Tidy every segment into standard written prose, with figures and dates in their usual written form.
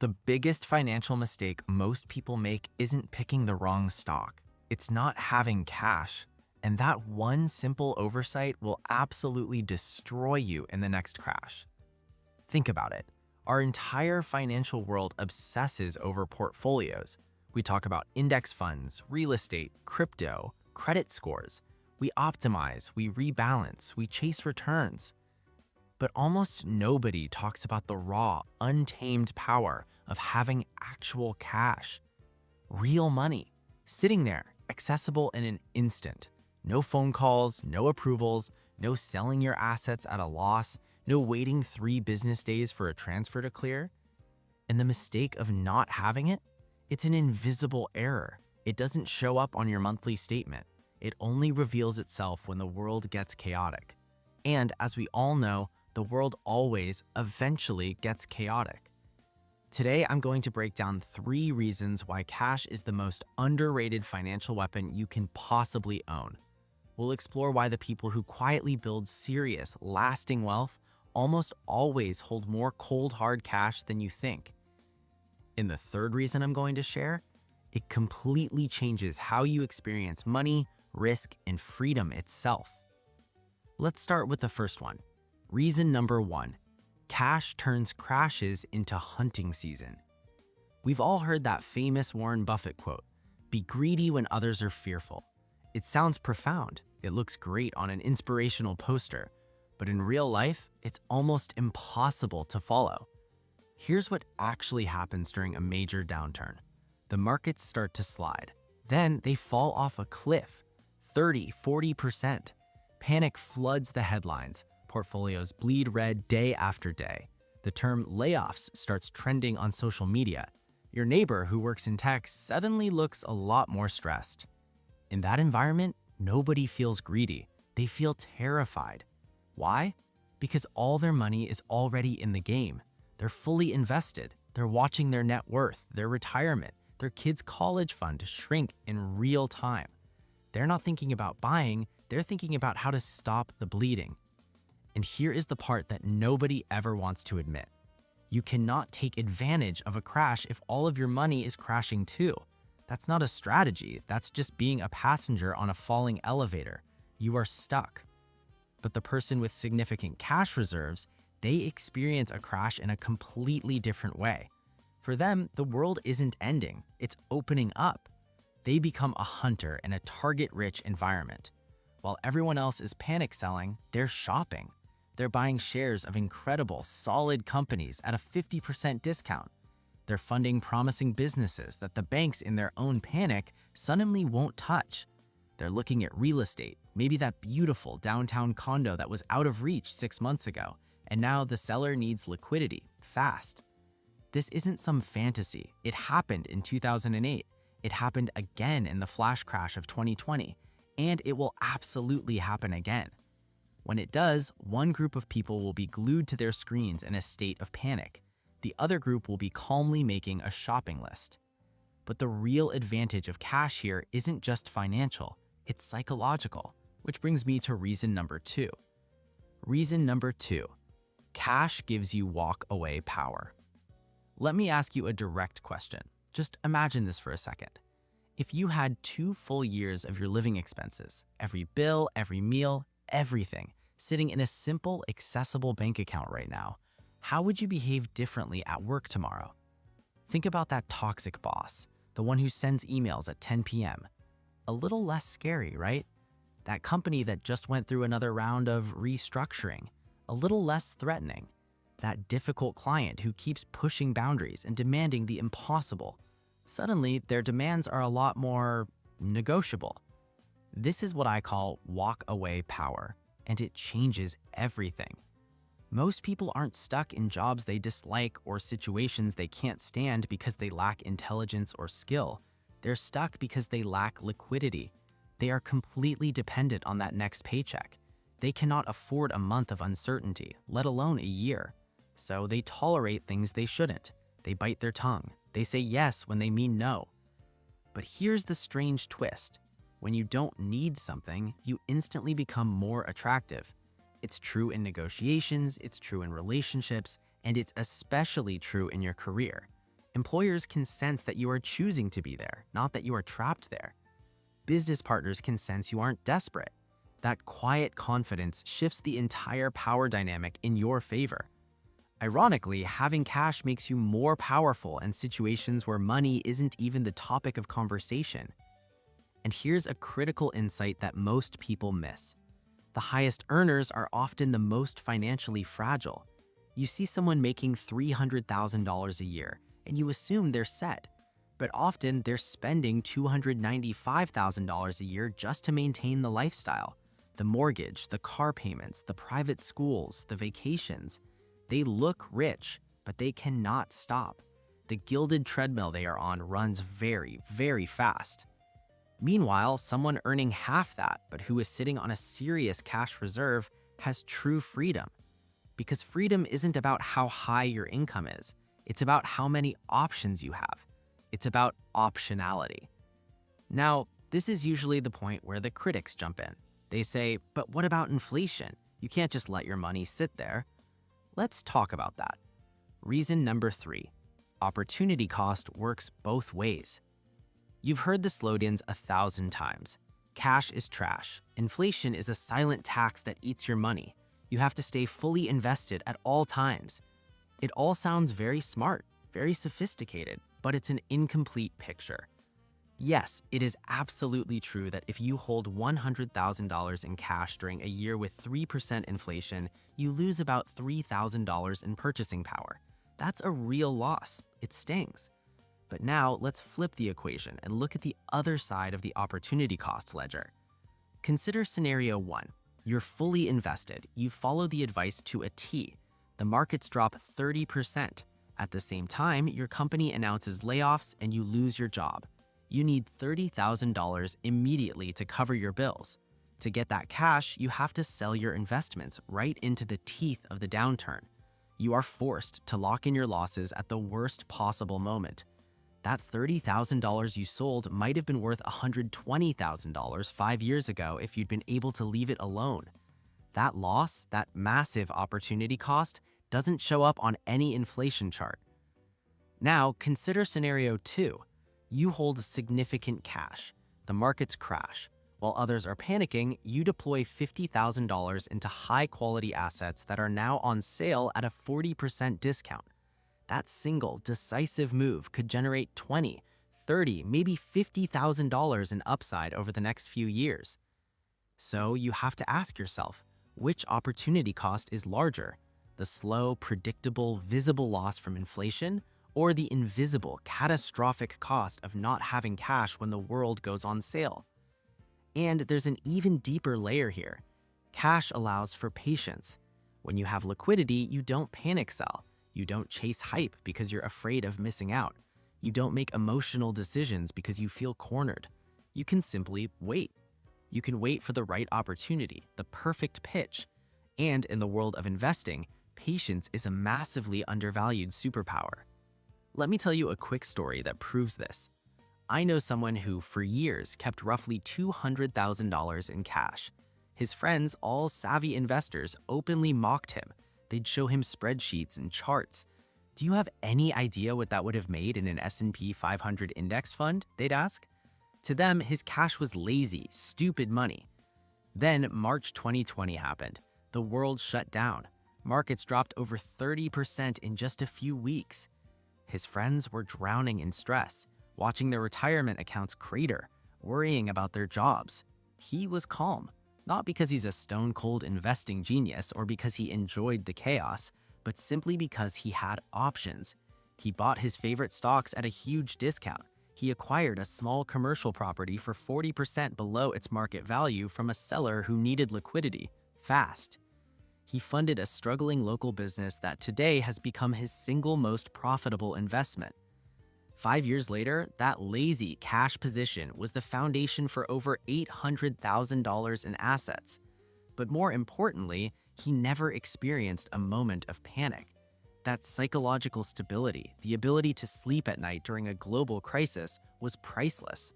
The biggest financial mistake most people make isn't picking the wrong stock. It's not having cash. And that one simple oversight will absolutely destroy you in the next crash. Think about it. Our entire financial world obsesses over portfolios. We talk about index funds, real estate, crypto, credit scores. We optimize, we rebalance, we chase returns. But almost nobody talks about the raw, untamed power of having actual cash. Real money, sitting there, accessible in an instant. No phone calls, no approvals, no selling your assets at a loss, no waiting 3 business days for a transfer to clear. And the mistake of not having it? It's an invisible error. It doesn't show up on your monthly statement. It only reveals itself when the world gets chaotic. And as we all know, the world always, eventually gets chaotic. Today, I'm going to break down 3 reasons why cash is the most underrated financial weapon you can possibly own. We'll explore why the people who quietly build serious, lasting wealth almost always hold more cold, hard cash than you think. And the 3rd reason I'm going to share, it completely changes how you experience money, risk, and freedom itself. Let's start with the first one. Reason number 1, cash turns crashes into hunting season. We've all heard that famous Warren Buffett quote, "Be greedy when others are fearful." It sounds profound. It looks great on an inspirational poster, but in real life, it's almost impossible to follow. Here's what actually happens during a major downturn. The markets start to slide. Then they fall off a cliff, 30, 40%. Panic floods the headlines. Portfolios bleed red day after day. The term layoffs starts trending on social media. Your neighbor who works in tech suddenly looks a lot more stressed. In that environment, nobody feels greedy. They feel terrified. Why? Because all their money is already in the game. They're fully invested. They're watching their net worth, their retirement, their kids' college fund shrink in real time. They're not thinking about buying, they're thinking about how to stop the bleeding. And here is the part that nobody ever wants to admit. You cannot take advantage of a crash if all of your money is crashing too. That's not a strategy, that's just being a passenger on a falling elevator. You are stuck. But the person with significant cash reserves, they experience a crash in a completely different way. For them, the world isn't ending, it's opening up. They become a hunter in a target-rich environment. While everyone else is panic selling, they're shopping. They're buying shares of incredible, solid companies at a 50% discount. They're funding promising businesses that the banks in their own panic suddenly won't touch. They're looking at real estate, maybe that beautiful downtown condo that was out of reach 6 months ago, and now the seller needs liquidity, fast. This isn't some fantasy. It happened in 2008. It happened again in the flash crash of 2020, and it will absolutely happen again. When it does, one group of people will be glued to their screens in a state of panic. The other group will be calmly making a shopping list. But the real advantage of cash here isn't just financial, it's psychological, which brings me to reason number 2. Reason number 2, cash gives you walk-away power. Let me ask you a direct question. Just imagine this for a second. If you had 2 full years of your living expenses, every bill, every meal, everything, sitting in a simple, accessible bank account right now, how would you behave differently at work tomorrow? Think about that toxic boss, the one who sends emails at 10 p.m. A little less scary, right? That company that just went through another round of restructuring, a little less threatening. That difficult client who keeps pushing boundaries and demanding the impossible. Suddenly, their demands are a lot more negotiable. This is what I call walk-away power, and it changes everything. Most people aren't stuck in jobs they dislike or situations they can't stand because they lack intelligence or skill. They're stuck because they lack liquidity. They are completely dependent on that next paycheck. They cannot afford a month of uncertainty, let alone a year. So they tolerate things they shouldn't. They bite their tongue. They say yes when they mean no. But here's the strange twist. When you don't need something, you instantly become more attractive. It's true in negotiations, it's true in relationships, and it's especially true in your career. Employers can sense that you are choosing to be there, not that you are trapped there. Business partners can sense you aren't desperate. That quiet confidence shifts the entire power dynamic in your favor. Ironically, having cash makes you more powerful in situations where money isn't even the topic of conversation. And here's a critical insight that most people miss. The highest earners are often the most financially fragile. You see someone making $300,000 a year, and you assume they're set. But often they're spending $295,000 a year just to maintain the lifestyle. The mortgage, the car payments, the private schools, the vacations. They look rich, but they cannot stop. The gilded treadmill they are on runs very, very fast. Meanwhile, someone earning half that, but who is sitting on a serious cash reserve, has true freedom. Because freedom isn't about how high your income is. It's about how many options you have. It's about optionality. Now, this is usually the point where the critics jump in. They say, but what about inflation? You can't just let your money sit there. Let's talk about that. Reason number 3, opportunity cost works both ways. You've heard the slogans 1,000 times. Cash is trash. Inflation is a silent tax that eats your money. You have to stay fully invested at all times. It all sounds very smart, very sophisticated, but it's an incomplete picture. Yes, it is absolutely true that if you hold $100,000 in cash during a year with 3% inflation, you lose about $3,000 in purchasing power. That's a real loss. It stings. But now let's flip the equation and look at the other side of the opportunity cost ledger. Consider scenario 1. You're fully invested. You follow the advice to a T. The markets drop 30%. At the same time, your company announces layoffs and you lose your job. You need $30,000 immediately to cover your bills. To get that cash, you have to sell your investments right into the teeth of the downturn. You are forced to lock in your losses at the worst possible moment. That $30,000 you sold might have been worth $120,000 5 years ago if you'd been able to leave it alone. That loss, that massive opportunity cost, doesn't show up on any inflation chart. Now, consider scenario 2. You hold significant cash. The markets crash. While others are panicking, you deploy $50,000 into high-quality assets that are now on sale at a 40% discount. That single, decisive move could generate $20,000, $30,000, maybe $50,000 in upside over the next few years. So you have to ask yourself, which opportunity cost is larger? The slow, predictable, visible loss from inflation, or the invisible, catastrophic cost of not having cash when the world goes on sale? And there's an even deeper layer here. Cash allows for patience. When you have liquidity, you don't panic sell. You don't chase hype because you're afraid of missing out. You don't make emotional decisions because you feel cornered. You can simply wait. You can wait for the right opportunity, the perfect pitch. And in the world of investing, patience is a massively undervalued superpower. Let me tell you a quick story that proves this. I know someone who, for years, kept roughly $200,000 in cash. His friends, all savvy investors, openly mocked him. They'd show him spreadsheets and charts. Do you have any idea what that would have made in an S&P 500 index fund? They'd ask. To them, his cash was lazy, stupid money. Then March 2020 happened. The world shut down. Markets dropped over 30% in just a few weeks. His friends were drowning in stress, watching their retirement accounts crater, worrying about their jobs. He was calm, not because he's a stone-cold investing genius or because he enjoyed the chaos, but simply because he had options. He bought his favorite stocks at a huge discount. He acquired a small commercial property for 40% below its market value from a seller who needed liquidity, fast. He funded a struggling local business that today has become his single most profitable investment. 5 years later, that lazy cash position was the foundation for over $800,000 in assets. But more importantly, he never experienced a moment of panic. That psychological stability, the ability to sleep at night during a global crisis, was priceless.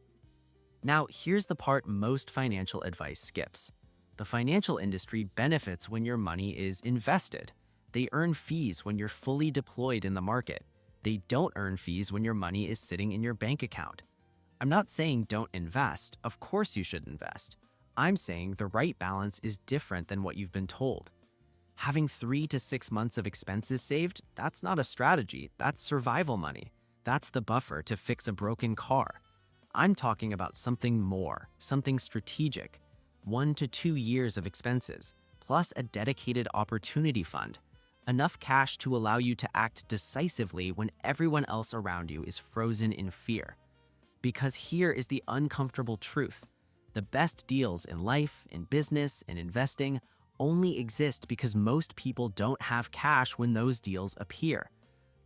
Now, here's the part most financial advice skips. The financial industry benefits when your money is invested. They earn fees when you're fully deployed in the market. They don't earn fees when your money is sitting in your bank account. I'm not saying don't invest. Of course you should invest. I'm saying the right balance is different than what you've been told. Having 3 to 6 months of expenses saved, that's not a strategy, that's survival money. That's the buffer to fix a broken car. I'm talking about something more, something strategic. 1 to 2 years of expenses, plus a dedicated opportunity fund. Enough cash to allow you to act decisively when everyone else around you is frozen in fear. Because here is the uncomfortable truth. The best deals in life, in business, in investing only exist because most people don't have cash when those deals appear.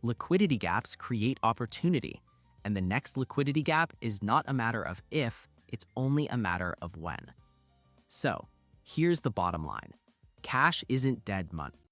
Liquidity gaps create opportunity, and the next liquidity gap is not a matter of if, it's only a matter of when. So, here's the bottom line. Cash isn't dead money.